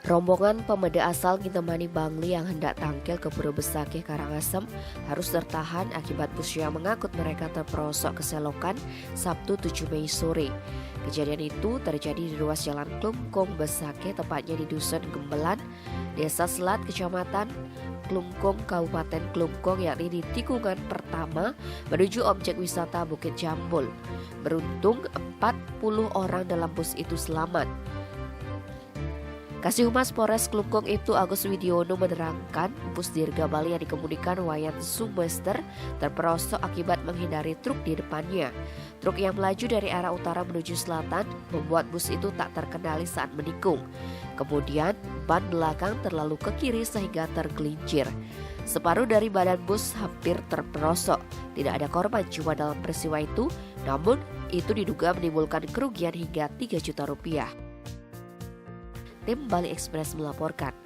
Rombongan pemuda asal Kintamani Bangli yang hendak tangkil ke Pura Besakih Karangasem harus tertahan akibat bus yang mengangkut mereka terperosok ke selokan Sabtu 7 Mei sore. Kejadian itu terjadi di ruas Jalan Klungkung Besakih, tepatnya di Dusun Gembelan, Desa Selat, Kecamatan Klungkung, Kabupaten Klungkung, yakni di tikungan pertama menuju objek wisata Bukit Jambul. Beruntung 40 orang dalam bus itu selamat. Kasih Humas Polres Klungkung Ibtu Agus Widiono menerangkan bus Dirga Bali yang dikemudikan Wayan Sumester terperosok akibat menghindari truk di depannya. Truk yang melaju dari arah utara menuju selatan membuat bus itu tak terkendali saat menikung. Kemudian ban belakang terlalu ke kiri sehingga tergelincir. Separuh dari badan bus hampir terperosok. Tidak ada korban jiwa dalam peristiwa itu, namun itu diduga menimbulkan kerugian hingga 3 juta rupiah. Tim Bali Express melaporkan.